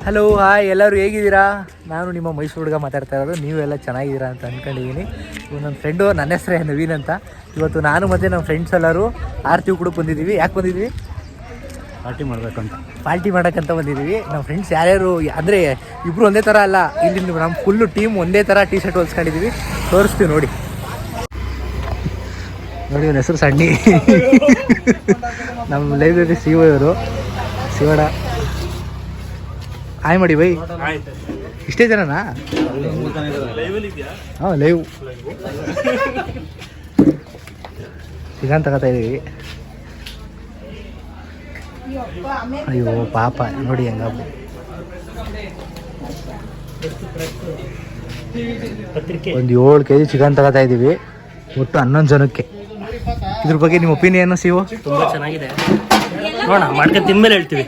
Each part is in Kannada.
ಹಲೋ ಹಾಯ್, ಎಲ್ಲರೂ ಹೇಗಿದ್ದೀರಾ? ನಾನು ನಿಮ್ಮ ಮೈಸೂರು ಹುಡುಗ ಮಾತಾಡ್ತಾ ಇರೋದು. ನೀವೆಲ್ಲ ಚೆನ್ನಾಗಿದ್ದೀರಾ ಅಂತ ಅಂದ್ಕೊಂಡಿದ್ದೀನಿ. ನನ್ನ ಫ್ರೆಂಡು, ನನ್ನ ಹೆಸರೇ ನವೀನ್ ಅಂತ. ಇವತ್ತು ನಾನು ಮತ್ತು ನಮ್ಮ ಫ್ರೆಂಡ್ಸ್ ಎಲ್ಲರೂ ಆರ್ತಿ ಕೂಡ ಬಂದಿದ್ದೀವಿ. ಯಾಕೆ ಬಂದಿದ್ವಿ? ಪಾರ್ಟಿ ಮಾಡೋಕ್ಕಂತ ಬಂದಿದ್ದೀವಿ. ನಮ್ಮ ಫ್ರೆಂಡ್ಸ್ ಯಾರ್ಯಾರು ಅಂದರೆ ಇಬ್ಬರು ಒಂದೇ ಥರ ಅಲ್ಲ, ಇಲ್ಲಿ ನಮ್ಮ ಫುಲ್ಲು ಟೀಮ್ ಒಂದೇ ಥರ ಟೀ ಶರ್ಟ್ ಹೊಲ್ಸ್ಕೊಂಡಿದ್ದೀವಿ. ತೋರಿಸ್ತೀವಿ ನೋಡಿ. ಅವನ ಹೆಸರು ಸಣ್ಣಿ. ನಮ್ಮ ಲೈಬ್ರರಿ ಸಿಒ ಇವರು. ಶಿವಣ್ಣ ಹಾಯ್ ಮಾಡಿ ಬೈ. ಇಷ್ಟೇ ಜನನಾ? ಹಾಂ, ಲೈವ್ ಚಿಕನ್ ತಗೋತಾ ಇದ್ದೀವಿ. ಅಯ್ಯೋ ಪಾಪ ನೋಡಿ ಹೆಂಗ. ಒಂದು 7 kg ಚಿಕನ್ ತಗೋತಾ ಇದ್ದೀವಿ, ಒಟ್ಟು 11 ಜನಕ್ಕೆ. ಇದ್ರ ಬಗ್ಗೆ ನಿಮ್ಮ ಒಪಿನಿಯನ್ ಸಿಒ? ತುಂಬ ಚೆನ್ನಾಗಿದೆ, ನೋಡೋಣ ಮಾಡ್ಕೊಂಡು ತಿಂದ್ಮೇಲೆ ಹೇಳ್ತೀವಿ.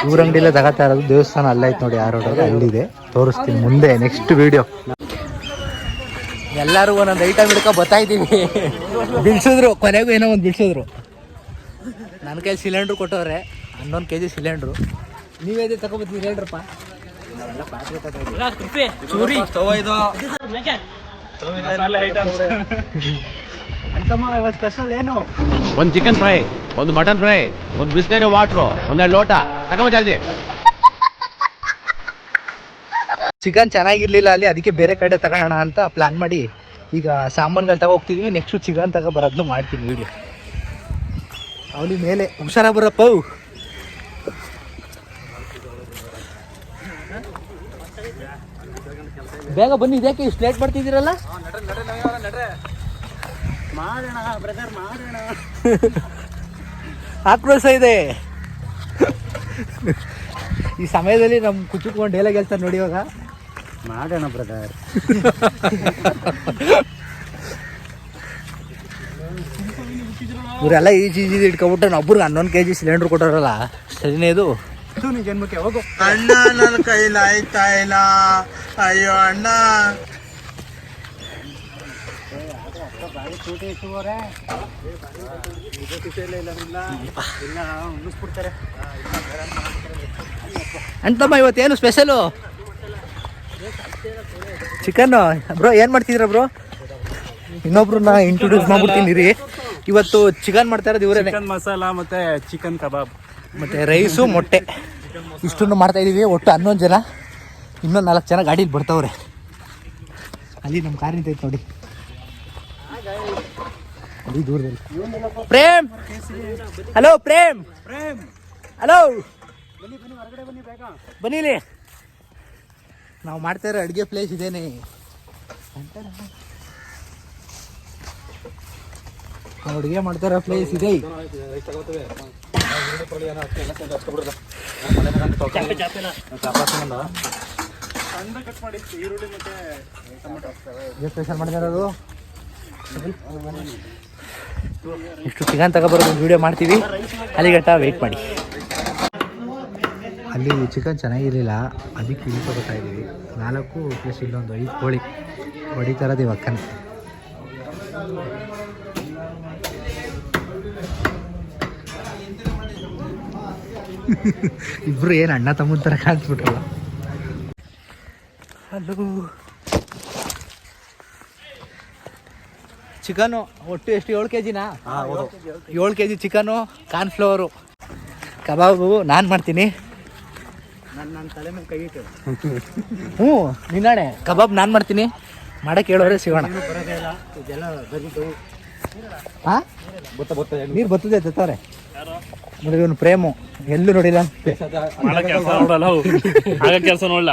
ಇವ್ರ ಅಂಗಡಿಯಲ್ಲೇ ತಗೋತಾ ಇರೋದು. ದೇವಸ್ಥಾನ ಅಲ್ಲೈತೆ ನೋಡಿ, ಆ ರೋಡಲ್ಲಿ ಅಲ್ಲಿದೆ. ತೋರಿಸ್ತೀನಿ ಮುಂದೆ ನೆಕ್ಸ್ಟ್ ವಿಡಿಯೋ. ಎಲ್ಲರೂ ಒಂದೊಂದು ಐಟಮ್ ಹಿಡ್ಕೊ ಬರ್ತಾಯಿದ್ದೀವಿ. ಬಿಡಿಸಿದ್ರು, ಕೊನೆಗೂ ಏನೋ ಒಂದು ಬಿಡಿಸಿದ್ರು. ನನ್ನ ಕೈಲಿ ಸಿಲಿಂಡ್ರು ಕೊಟ್ಟವ್ರೆ, 11 kg ಸಿಲಿಂಡ್ರು. ನೀವೇದೇ ತಗೊಬತ್ತೀರಿ ಹೇಳ್ರಪ್ಪ. ಸ್ಪೆಷಲ್ ಏನು? ಒಂದು ಚಿಕನ್ ಫ್ರೈ, ಒಂದು ಮಟನ್ ಫ್ರೈ, ಒಂದು ಬಿಸ್ಲೇರಿ ವಾಟ್ರು, 1 ಲೋಟ ತಗೊಂಬ ಜಲ್ದಿ. ಚಿಕನ್ ಚೆನ್ನಾಗಿರ್ಲಿಲ್ಲ ಅಲ್ಲಿ, ಅದಕ್ಕೆ ಬೇರೆ ಕಡೆ ತಗೋಣ ಅಂತ ಪ್ಲಾನ್ ಮಾಡಿ ಈಗ ಸಾಮಾನುಗಳು ತಗೋ ಹೋಗ್ತಿದ್ವಿ. ನೆಕ್ಸ್ಟು ಚಿಕನ್ ತಗೋ ಬರೋದನ್ನು ಮಾಡ್ತೀನಿ ವಿಡಿಯೋ. ಅವಳಿ ಮೇಲೆ ಹುಷಾರಾಗಿ ಬರಪ್ಪ. ಬೇಗ ಬನ್ನಿ, ಇದಕ್ಕೆ ಇಷ್ಟು ಲೇಟ್ ಮಾಡ್ತಿದ್ದೀರಲ್ಲ? ಆಕ್ರೋಶ ಇದೆ ಈ ಸಮಯದಲ್ಲಿ. ನಮ್ಮ ಕುಚ್ಚಿಟ್ಕೊಂಡು ಡೇಲಾಗಿ ಹೇಳ್ತಾರೆ ನೋಡಿ. ಇವಾಗ ಮಾಡೋಣ ಬ್ರದರ್. ಇವರೆಲ್ಲ ಈಜಿ ಇಟ್ಕೊಬಿಟ್ಟು ಒಬ್ಬರಿಗೆ 11 kg ಸಿಲಿಂಡ್ರ್ ಕೊಟ್ಟೋರಲ್ಲ, ಸರಿನೇ ಇದು? ಜನ್ಮಕ್ಕೆ ಹೋಗು ಅಣ್ಣ, ನನ್ನ ಕೈಲಿ ಆಯ್ತಾ ಇಲ್ಲ. ಅಯ್ಯೋ ಅಣ್ಣ. ಅಂತಮ್ಮ ಇವತ್ತೇನು ಸ್ಪೆಷಲು? ಚಿಕನ್ನು. ಬ್ರೋ ಏನು ಮಾಡ್ತಿದ್ದೀರಾ ಬ್ರೋ? ಇನ್ನೊಬ್ರನ್ನ ಇಂಟ್ರೊಡ್ಯೂಸ್ ಮಾಡ್ಬಿಡ್ತೀನಿ ರೀ. ಇವತ್ತು ಚಿಕನ್ ಮಾಡ್ತಾ ಇರೋದು ಇವರೇ. ಚಿಕನ್ ಮಸಾಲ ಮತ್ತು ಚಿಕನ್ ಕಬಾಬ್ ಮತ್ತು ರೈಸು, ಮೊಟ್ಟೆ ಇಷ್ಟನ್ನು ಮಾಡ್ತಾಯಿದ್ದೀವಿ. ಒಟ್ಟು 11 ಜನ. ಇನ್ನೊಂದು 4 ಜನ ಗಾಡೀಲಿ ಬರ್ತಾವ್ರೆ. ಅಲ್ಲಿ ನಮ್ಮ ಕಾರ್ ನಿಂತೈತೆ ನೋಡಿ, ಅಲ್ಲಿ ದೂರದಲ್ಲಿ. ಪ್ರೇಮ್, ಹಲೋ ಪ್ರೇಮ್. ಹಲೋ, ಬನ್ನಿಲಿ. ನಾವು ಮಾಡ್ತಾ ಇರೋ ಅಡುಗೆ ಪ್ಲೇಸ್ ಇದೇನೆ. ನಾವು ಅಡುಗೆ ಮಾಡ್ತಾ ಇರೋ ಪ್ಲೇಸ್ ಇದೆ. ಸ್ಪೆಷಲ್ ಮಾಡ್ತಾ ಇರೋದು. ಇಷ್ಟು ಚಿಕನ್ ತಗೊಬರೋದು ವಿಡಿಯೋ ಮಾಡ್ತೀವಿ. ಅಲ್ಲಿಗಟ್ಟ ವೆಯ್ಟ್ ಮಾಡಿ. ಅಲ್ಲಿ ಚಿಕನ್ ಚೆನ್ನಾಗಿರಲಿಲ್ಲ, ಅದಕ್ಕೆ ಇಲ್ಲಿ ತಗೋತಾ ಇದ್ದೀವಿ. 4 ಪ್ಲಸ್ ಇಲ್ಲೊಂದು 5 ಕೋಳಿ ಹೊಡಿತಾ ಇರೋದು ಇವಾಗ. ಅಕ್ಕನ ಇಬ್ರು ಏನು ಅಣ್ಣ ತಮ್ಮನ ಥರ ಕಾಣಿಸ್ಬಿಟ್ರಲ್ಲ. ಹಲೋ. ಚಿಕನು ಒಟ್ಟು ಎಷ್ಟು? 7 kgನಾ? 7 kg ಚಿಕನು, ಕಾರ್ನ್ಫ್ಲವರು, ಕಬಾಬು ನಾನು ಮಾಡ್ತೀನಿ. ನನ್ನ ತಲೆ ಮೇಲೆ ಕೈ ಇಟ್ಟು. ಹ್ಞೂ, ನಿನ್ನಾಣೆ. ಕಬಾಬ್ ನಾನು ಮಾಡ್ತೀನಿ. ಮಾಡೋಕ್ಕೆ ಹೇಳೋರೆ ಸಿಗೋಣ. ಹಾಂ, ನೀರು ಬರ್ತದೆ ತತ್ತವ್ರೆ ನೋಡಿ. ಇವನು ಪ್ರೇಮು ಎಲ್ಲೂ ನೋಡಿಲ್ಲ. ಕೆಲಸ ನೋಡಲ್ಲ.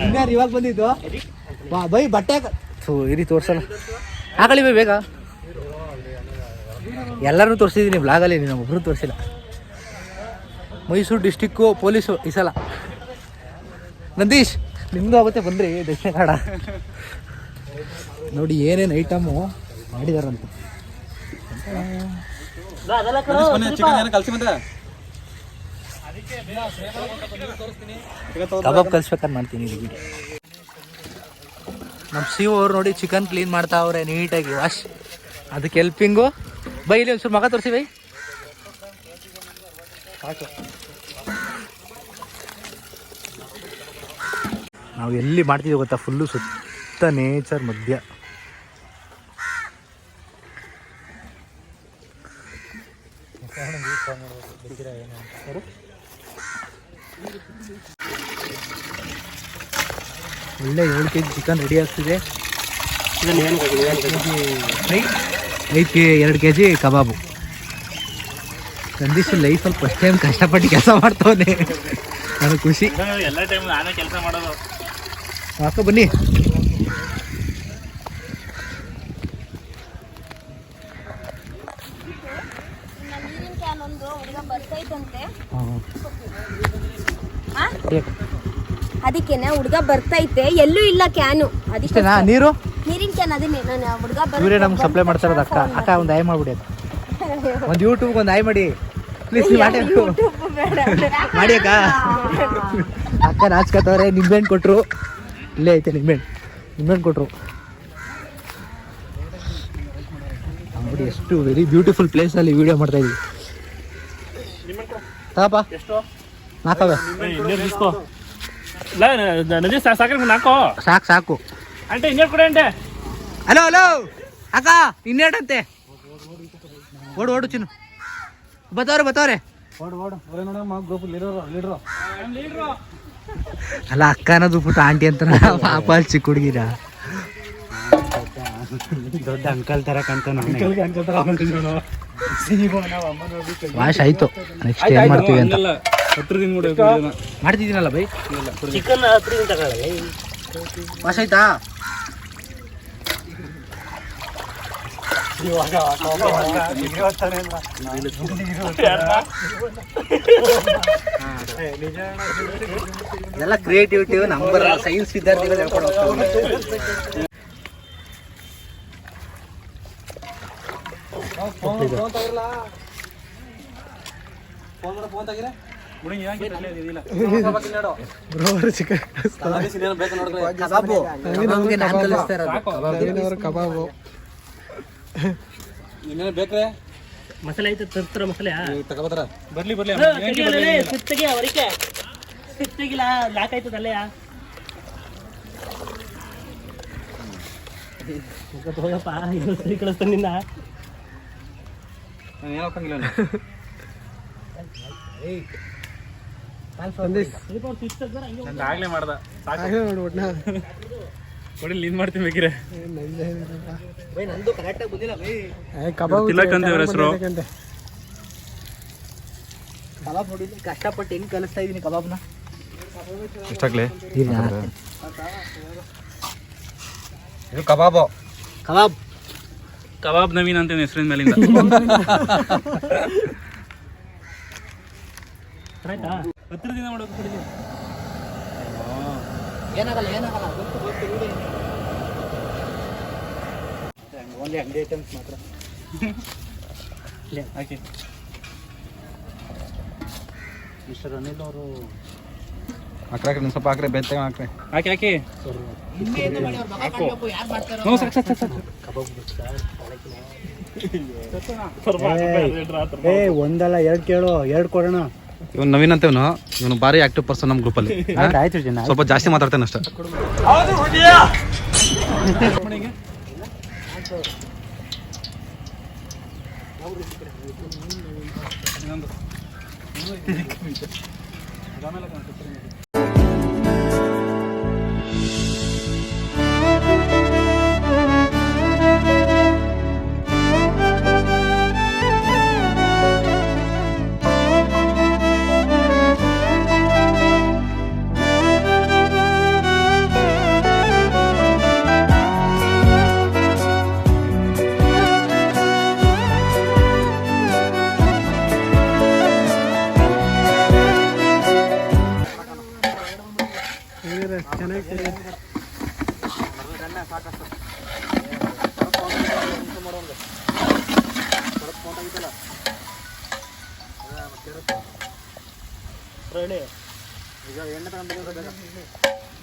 ಇನ್ಯಾರು ಇವಾಗ ಬಂದಿದ್ದು? ಬೈ ಬಟ್ಟೆ ಇರಿ ತೋರ್ಸಲ್ಲ. ಹಾಕಳಿ ಬೈ ಬೇಗ. ಎಲ್ಲರೂ ತೋರಿಸಿದ್ದೀನಿ ಬ್ಲಾಗಲ್ಲಿ, ನೀನು ಒಬ್ಬರು ತೋರಿಸಿಲ್ಲ. ಮೈಸೂರು ಡಿಸ್ಟಿಕ್ಕು ಪೊಲೀಸು ಈ ಸಲ. ನಂದೀಶ್ ನಿಮ್ಮದು ಆಗುತ್ತೆ ಬನ್ನಿರಿ. ದಕ್ಷಿಣ ಕನ್ನಡ ನೋಡಿ ಏನೇನು ಐಟಮು ಮಾಡಿದಾರಂತ. ಕಬಾಬ್ ಕಲಿಸ್ಬೇಕಂತ ಮಾಡ್ತೀನಿ. ನಮ್ಮ ಸಿ ಅವ್ರು ನೋಡಿ ಚಿಕನ್ ಕ್ಲೀನ್ ಮಾಡ್ತಾ ಅವ್ರೆ ನೀಟಾಗಿ ವಾಶ್. ಅದಕ್ಕೆ ಹೆಲ್ಪಿಂಗು. ಬೈ ಇಲ್ಲಿ ಒಂಚೂರು ಮಗ ತೋರಿಸಿ ಬೈ. ನಾವು ಎಲ್ಲಿ ಮಾಡ್ತೀವಿ ಗೊತ್ತಾ, ಫುಲ್ಲು ಸುತ್ತ ನೇಚರ್ ಮಧ್ಯ. ಒಳ್ಳೆ 7 kg ಚಿಕನ್ ರೆಡಿ ಆಗ್ತಿದೆ. 5 2 kg ಕಬಾಬು. ಸಂದೀಶ್ ಲೈಫಲ್ಲಿ ಫಸ್ಟ್ ಟೈಮ್ ಕಷ್ಟಪಟ್ಟು ಕೆಲಸ ಮಾಡ್ತವನೆ, ನನಗೆ ಖುಷಿ. ಎಲ್ಲ ಟೈಮ್ ನಾನೇ ಕೆಲಸ ಮಾಡೋದು. ಹಾಕ ಬನ್ನಿ. ಅದಕ್ಕೇನೆ ಹುಡುಗ ಬರ್ತೈತೆ, ಎಲ್ಲೂ ಇಲ್ಲ ಕ್ಯಾನು. ಅದಕ್ಕೆ ನೀರು ನೀರಿನ ಕ್ಯಾನ್ ಅದನ್ನೇ ನಾನು ಹುಡುಗ ಇವರೇ ನಮ್ಗೆ ಸಪ್ಲೈ ಮಾಡ್ತಾ ಇರೋದು. ಅಕ್ಕ ಒಂದು ಆಯ್ ಮಾಡ್ಬಿಡಿ, ಒಂದು ಯೂಟ್ಯೂಬ್ಗೆ ಒಂದು ಆಯ್ ಮಾಡಿ ಪ್ಲೀಸ್. ಮಾಡಿ ಮಾಡಿ ಅಕ್ಕ. ಅಕ್ಕ ನಾಚ್ಕತ್ತವ್ರೆ. ನಿಂಬೆಹಣ್ಣು ಕೊಟ್ಟರು, ಇಲ್ಲೇ ಐತೆ ನಿಂಬೆಹಣ್ಣು ಕೊಟ್ಟರು ನೋಡಿ. ಎಷ್ಟು ವೆರಿ ಬ್ಯೂಟಿಫುಲ್ ಪ್ಲೇಸಲ್ಲಿ ವಿಡಿಯೋ ಮಾಡ್ತಾ ಇದೀವಿ. ತಾಪ ನಾಕವೆ ಸಾಕು. అంటే ಇನ್ನೇನು ಕೊಡಿ అంటే. ಹಲೋ ಅಕ್ಕ, ಇನ್ನೇಟಂತೆ. ಓಡು ಚಿನ್ನು, ಬತ್ತವ್ರೆ. ಅಲ್ಲ ಅಕ್ಕ ಅನ್ನೋದು ಬಿಟ್ಟು ಆಂಟಿ ಅಂತ ಪಾಪ ಚಿಕ್ಕ ಹುಡುಗಿರ. ದೊಡ್ಡ ಅಂಕಲ್ ತರ ಕಂತ. ವಾಶ್ ಆಯ್ತು, ನೆಕ್ಸ್ಟ್ ಏನ್ ಮಾಡ್ತೀವಿ ಅಂತ ಮಾಡ್ತಿದ್ದೀನಲ್ಲ ಬೈ. ಚಿಕನ್ ವಾಶ್ ಆಯ್ತಾ? ಇದೆಲ್ಲ ಕ್ರಿಯೇಟಿವಿಟಿ ನಂಬರ್ ಸೈನ್ಸ್ ವಿದ್ಯಾರ್ಥಿಗಳು ಹೇಳ್ಕೊಂಡು ಹೋಗ್ತಾರೆ. ಮಸಾಲೆ ಐತೆ ತರ್ತಾರ. ಮಸಾಲೆ ಬರ್ಲಿ ಸಿಕ್ತಾಗಿಲ್ಲ, ಲಾಕ್ ಆಯ್ತದಲ್ಲೇ. ಹೋಗಪ್ಪ, ಸರಿ ಕಳಿಸ್ತಾನೆ ನಿನ್ನ. ಆಗ್ಲೇ ಮಾಡ್ದ ಕೊಡಿ, ಲೀನ್ ಮಾಡ್ತೀನಿ ಬೇಕಿರೆ. ಕಷ್ಟಪಟ್ಟು ಹೆಂಗ್ ಕಲಿಸ್ತಾ ಇದೀನಿ ಕಬಾಬ್ನ. ಎಷ್ಟಾಗ್ಲಿ ಇದು ಕಬಾಬ್ ನವೀನ್ ಅಂತ ಹೆಸರಿನ ಮೇಲಿಂದ. ಹತ್ತಿರ ದಿನ ಮಾಡೋದು ಏನಾಗಲ್ಲ ಓನ್ಲಿ ಅಂಗಡಿ ಐಟಮ್ಸ್ ಮಾತ್ರ. ಹಾಕಿ ಮಿಸ್ಟರ್ ಅನಿಲ್ ಅವರು ಹಾಕ್ರಾಕ್ರಿ, ಒಂದು ಸ್ವಲ್ಪ ಹಾಕ್ರಿ, ಬೆತ್ತ ಹಾಕ್ರಿ. ಹಾಕಿ ಒಂದಲ್ಲ 2 ಕೇಳು, 2 ಕೊಡೋಣ. ಇವನು ನವೀನ್ ಅಂತ, ಇವನು ಭಾರಿ ಆಕ್ಟಿವ್ ಪರ್ಸನ್ ನಮ್ಮ ಗ್ರೂಪಲ್ಲಿ. ಆಯ್ತು ಜನ, ಸ್ವಲ್ಪ ಜಾಸ್ತಿ ಮಾತಾಡ್ತೇನೆ ಅಷ್ಟೇ.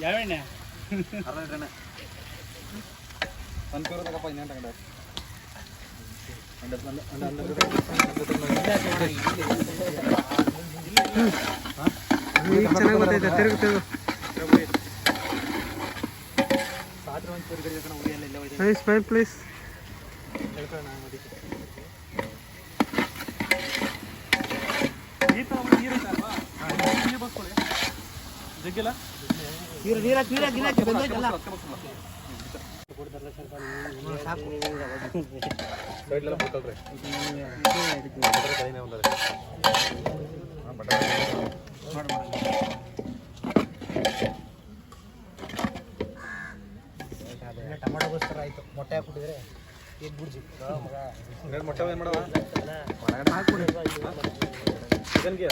ಯಾವ ಎಣ್ಣೆ? ಚೆನ್ನಾಗಿ ಗೊತ್ತೈತೆ ತಿರುಗು ನೈಸ್ ಫೈರ್ ಪ್ಲೀಸ್. ಟೊಮಾಟೋಗೋಸ್ಕರ ಆಯ್ತು. ಮೊಟ್ಟೆ ಹಾಕ್ಬಿಟ್ಟಿದ್ರೆ ಏನು ಬುಡ್ಜಿ ಮೊಟ್ಟೆ ಏನು ಮಾಡವ ಹಾಕ್ಬಿಡಿ ಚಿಕನ್ಗೆ.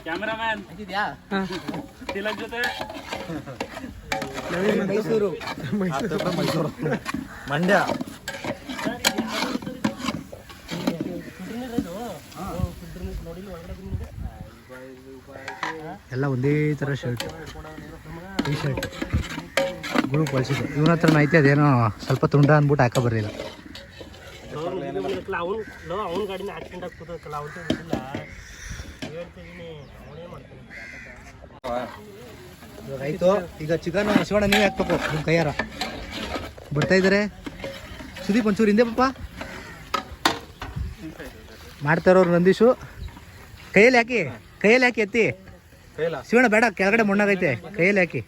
ಕ್ಯಾಮರಾಮ್ಯಾನ್ ಅಂತಿದ್ಯಾ ತಿಲಕ್ ಜೊತೆ ಮೈಸೂರು ಮಂಡ್ಯ ಎಲ್ಲ ಒಂದೇ ಥರ ಶರ್ಟ್, ಟಿ ಶರ್ಟ್ ಗ್ರೂಪ್ ಹೊಲಿಸಿದ್ದು. ಇವನ ಹತ್ರ ಐತೆ ಅದೇನೋ ಸ್ವಲ್ಪ ತುಂಡ ಅಂದ್ಬಿಟ್ಟು ಹಾಕ ಬರಲಿಲ್ಲ. ಆಯಿತು, ಈಗ ಚಿಕನ್ ಶಿವಣ್ಣ ನೀವೇ ಹಾಕ್ಬೇಕು ನಿಮ್ಮ ಕೈಯಾರ. ಬರ್ತಾ ಇದ್ದಾರೆ ಸುದೀಪ್ ಒಂಚೂರು ಹಿಂದೆ ಪಾಪ ಮಾಡ್ತಾರವ್ರು. ನಂದೀಶು ಕೈಯಲ್ಲಿ ಹಾಕಿ ಎತ್ತಿ. ಶಿವಣ್ಣ ಬೇಡ, ಕೆಳಗಡೆ ಮಣ್ಣಾಗೈತೆ, ಕೈಯಲ್ಲಿ ಹಾಕಿ.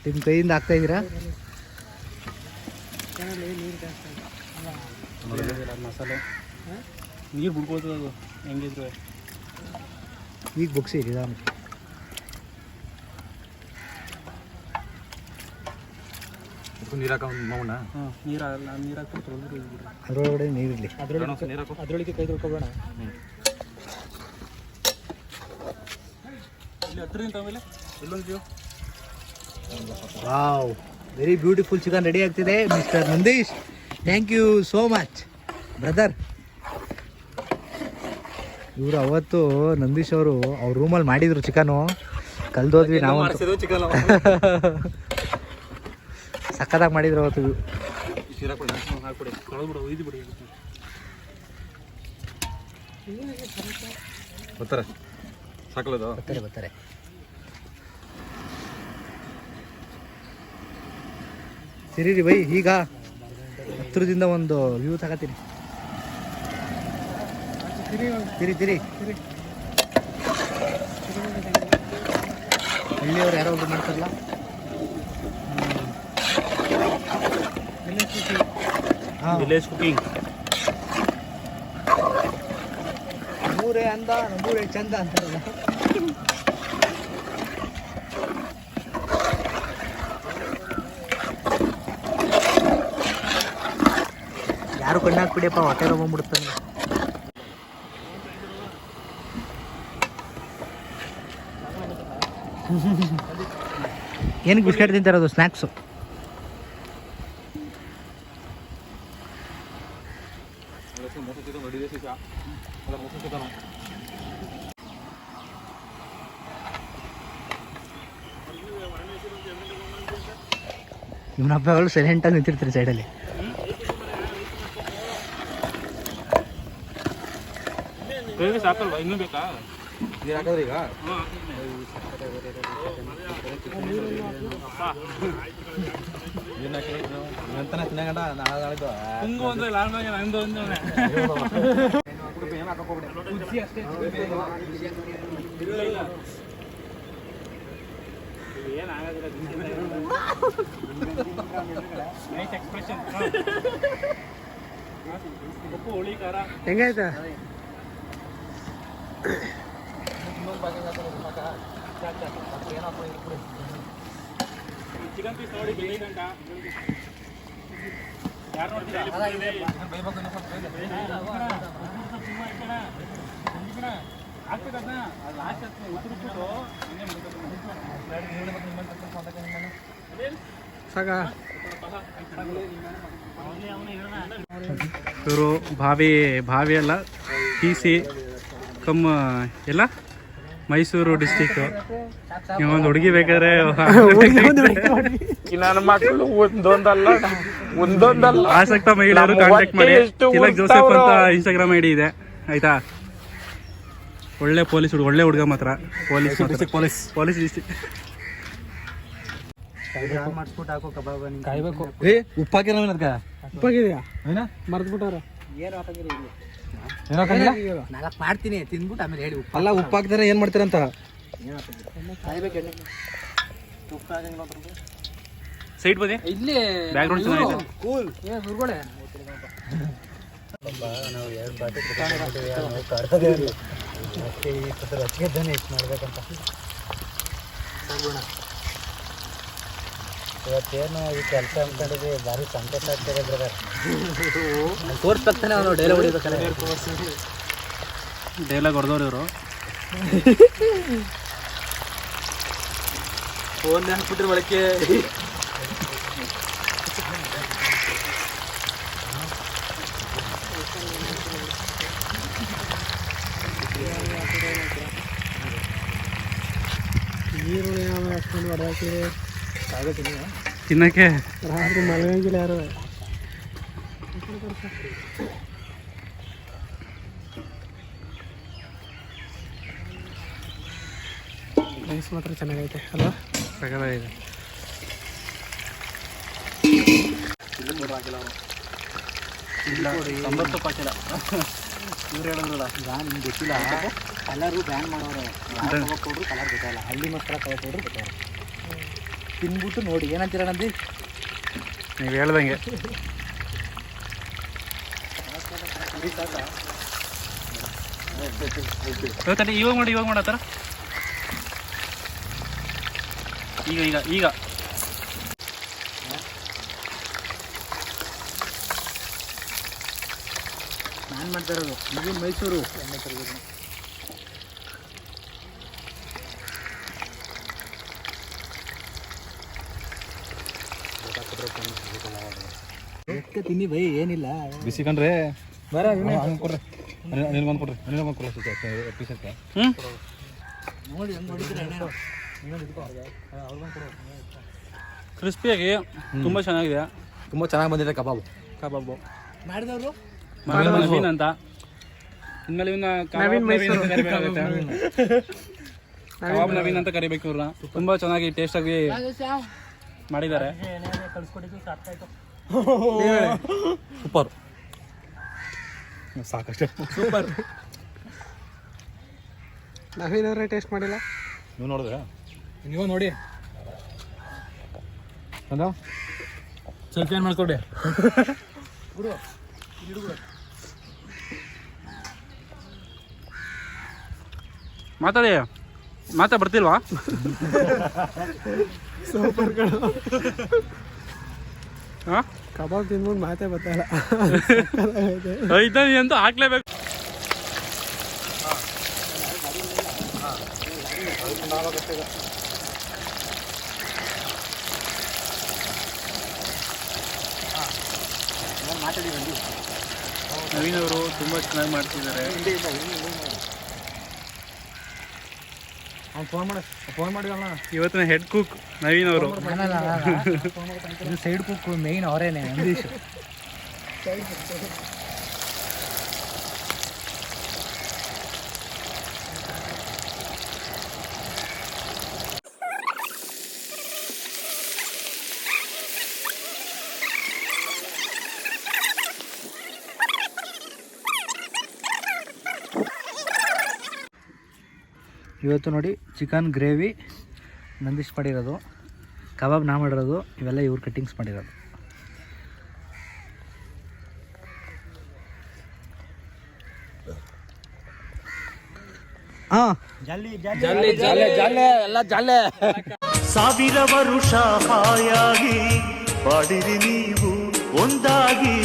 ನಿಮ್ಮ ಕೈಯಿಂದ ಹಾಕ್ತಾ ಇದ್ದೀರಾ? ಮಸಾಲೆ ನೀರು ಬಿಡ್ಬೋದು, ಅದು ಹೆಂಗಿದ್ರು ಈಗ ಬುಕ್ಸಿ ನಿಧಾನಕ್ಕೆ. ಅದರೊಳಗಡೆ ನೀರಿರಲಿ, ಅದರೊಳಗೆ ಕೈ ತೊಳ್ಕೊಬೇಡ. Wow, very beautiful chicken ready ಆಗ್ತಿದೆ mister Nandish. Thank you so much brother. ಇವರು ಅವತ್ತು ನಂದೀಶ್ ಅವರು ಅವ್ರ ರೂಮಲ್ಲಿ ಮಾಡಿದ್ರು ಚಿಕನು, ಕಲ್ದೋದ್ವಿ ನಾವು. ಸಕ್ಕತ್ತಾಗಿ ಮಾಡಿದ್ರು ಅವತ್ತು. ಬರ್ತಾರೆ. ಸರಿ ರೀ ಬೈ, ಈಗ ಹತ್ರದಿಂದ ಒಂದು ವ್ಯೂ ತಗೋತೀನಿ. ತಿರಿ ಹಳ್ಳಿಯವ್ರು ಯಾರೋ ಒಬ್ರು ಮಾಡ್ತಾರಲ್ಲ, ವಿಲೇಜ್ ಕುಕಿಂಗ್. ನಮ್ಮೂರೇ ಅಂದ ನಮ್ಮೂರೇ ಚಂದ ಅಂತಾರಲ್ಲ. ಯಾರು ಕಣ್ಣಾಕ್ಬಿಡಿಯಪ್ಪ, ಹೊಟ್ಟೆ ರೋಗ ಬಂದ್ಬಿಡ್ತಾನೆ. ಏನಕ್ಕೆ ಬಿಸ್ಕೆಟ್ ತಿಂತಾರದು? ಸ್ನ್ಯಾಕ್ಸು. ಇವನ ಹಬ್ಬಗಳು ಸೈಲೆಂಟಾಗಿ ನಿಂತಿರ್ತೀರಿ ಸೈಡಲ್ಲಿ. ಸಾಕಲ್ವಾ, ಇನ್ನೂ ಬೇಕಾ? ನೀರು ಹಾಕಿದ್ರೆ ಈಗ ಎಂತನ ತಿನ್ನಗಂಡ ನಾಳಿದ್ದು ಹಿಂಗು ಅಂದ್ರೆ ಲಾಲ್ಮಾಗೆ ನಂದು ಅಂದ್ರೆ ಏನಾಗೋದಿಲ್ಲ. Nice expression. ಉಪ್ಪು ಹುಳಿ ಖಾರ ಹೆಂಗಾಯ್ತಾ? ಚಿಕನ್ ಪೀಸ್ ನೋಡಿ ಬೇಕಂತ ಯಾರು ನೋಡ್ತೀರಾ? ಆಗ್ತದನ್ನ ಲಾಸ್ಟ್ ಉತ್ತರಿಸ್ಬಿಟ್ಟು ಇವರು ಭಾವಿ ಅಲ್ಲ ಟಿ ಸಿ ಕಮ್ ಎಲ್ಲ ಮೈಸೂರು ಡಿಸ್ಟಿಕ್. ಒಂದು ಹುಡುಗಿ ಬೇಕಾದ್ರೆ ನನ್ನ ಮಕ್ಕಳು ಒಂದೊಂದಲ್ಲ ಆಸಕ್ತ ಮಹಿಳೆಯರು ಕಾಂಟ್ಯಾಕ್ಟ್ ಮಾಡಿ. ತಿಲಕ್ ಜೋಸೆಫ್ ಅಂತ ಇನ್ಸ್ಟಾಗ್ರಾಮ್ ಐಡಿ ಇದೆ ಆಯ್ತಾ. ಒಳ್ಳೆ ಪೊಲೀಸ್ ಒಳ್ಳೆ ಹುಡುಗ ಮಾತ್ರ. ಪೊಲೀಸ್ ಡಿಸ್ಟಿಕ್ ಕಾಯ್ಬೇಕು. ಉಪ್ಪಾಕಿರ ಉಪ್ಪಾಗಿದೆಯಾ ಮರ್ದ್ಬಿಟ್ಟಾರ. ಏನು ನಾಲ್ಕು ಮಾಡ್ತೀನಿ ತಿಂದ್ಬಿಟ್ಟು ಆಮೇಲೆ ಹೇಳಿ. ಅಲ್ಲ ಉಪ್ಪು ಹಾಕ್ತಾರೆ ಏನು ಮಾಡ್ತೀರಂತ. ಸೈಡ್ ಬದಿ ಇಲ್ಲಿ ಬ್ಯಾಕ್ಗ್ರೌಂಡ್ ಚೆನ್ನಾಗಿದೆ. ಕೂಲ್ ಗುರುಗಳೇ ಇವತ್ತೇನು ಈ ಕೆಲಸ ಅನ್ಕೊಂಡಿದ್ವಿ. ಭಾರಿ ಸಂತೋಷ ಆಗ್ತದೆ ಬ್ರದರ್. ತೋರಿಸ್ತಾನೆ ಅವನು ಡೈಲಾಗ್ ಹೊಡಿಬೇಕಾರೆ. ಡೈಲಾಗ್ ಹೊಡೆದವ್ರು ಇವರು. ಫೋನ್ ಹಾಕ್ಬಿಟ್ರೆ ಒಳಕ್ಕೆ ತಿನ್ನಕ್ಕೆ ರಾತ್ರಿ ಮಲಗಿಲ್ಲ ಯಾರು. ರೈಸ್ ಮಾತ್ರ ಚೆನ್ನಾಗೈತೆ ಅಲ್ವಾ. ಸಗದಾಗಿದೆ. ಸಂಬತ್ತು ಪಾಕಿಲ್ಲ ಇವ್ರು ಹೇಳಿದ್ರಲ್ಲ. ನಿಮ್ಗೆ ಗೊತ್ತಿಲ್ಲ, ಕಲರು ಬ್ಯಾನ್ ಮಾಡೋರು. ಕಲರ್ ಗೊತ್ತಾಗಲ್ಲ. ಹಳ್ಳಿ ಮಕ್ಕಳ ಕಲರ್ ಪೌಡ್ರು ಗೊತ್ತಾಗಲ್ಲ. ತಿನ್ಬಿಟ್ಟು ನೋಡಿ ಏನಂತೀರ ನಂದಿ. ನೀವು ಹೇಳ್ದಂಗೆ ಇವಾಗ ಮಾಡಿ ಮಾಡತ್ತಾರ. ಈಗ ಈಗ ಈಗ ನಾನು ಮಾಡ್ತಾ ಇರೋದು ಇದು ಮೈಸೂರು. ತಿನ್ನಿ ಬೈ, ಏನಿಲ್ಲ. ಬಿಸಿ ಕಂಡ್ರೆ ಬರ ಕೊಡ್ರಿ. ಅನಿಲ್ ಬಂದು ಕೊಡ್ರಿ. ಅನಿಲ್ ಬಂದು ಕೊಡ್ರಿ ಪೀಸಕ್ಕೆ. ನೋಡಿ ಹೆಂಗೆ ನೋಡಿದ್ರೆ ಕ್ರಿಸ್ಪಿಯಾಗಿ ತುಂಬ ಚೆನ್ನಾಗಿದೆ. ತುಂಬ ಚೆನ್ನಾಗಿ ಬಂದಿದೆ ಕಬಾಬು. ಮಾಡಿದವರು ನವೀನ್ ಅಂತ. ಇನ್ಮೇಲೆ ಇವನ್ನ ಕಬಾಬ್ ನವೀನ್ ಅಂತ ಕರಿಬೇಕು ಇವ್ರನ್ನ. ತುಂಬ ಚೆನ್ನಾಗಿ ಟೇಸ್ಟಾಗಿ ಮಾಡಿದ್ದಾರೆ. ಸೂಪರ್, ಸಾಕಷ್ಟೇ. ಸೂಪರ್. ನವೀನ್ ಅವರೇ ಟೇಸ್ಟ್ ಮಾಡಿಲ್ಲ. ನೀವು ನೋಡಿದ್ರೆ ನೀವು ನೋಡಿ ಅಂದ ಸ್ವಲ್ಪ ಏನು ಮಾಡ್ಕೊಡಿ. ಮಾತಾ ಬರ್ತಿಲ್ವಾ. ಕಬಾಬ್ ತಿನ್ಬಿಟ್ಟು ಮಾತೇ ಬರ್ತಾಯಿಲ್ಲ. ಅಂತೂ ಹಾಕ್ಲೇಬೇಕು. ನವೀನ್ ಅವರು ತುಂಬ ಚೆನ್ನಾಗಿ ಮಾಡ್ತಿದ್ದಾರೆ. ಫೋನ್ ಮಾಡಿದಲ್ಲ. ಇವತ್ತಿನ ಹೆಡ್ ಕುಕ್ ನವೀನ್ ಅವರು. ಇದು ಸೈಡ್ ಕುಕ್ ಮೇಯ್ನ್ ಅವರೇನೆ ನಂದೀಶ್. ಇವತ್ತು ನೋಡಿ ಚಿಕನ್ ಗ್ರೇವಿ ನಂದೀಶ್ ಮಾಡಿರೋದು, ಕಬಾಬ್ ನಾ ಮಾಡಿರೋದು, ಇವೆಲ್ಲ ಇವ್ರು ಕಟ್ಟಿಂಗ್ಸ್ ಮಾಡಿರೋದು. ಎಲ್ಲ ಜಾಲೆ. ಸಾವಿರ ವರುಷ ಹಾಯಾಗಿ ಬಾಡಿರಿ ನೀವು ಒಂದಾಗಿ.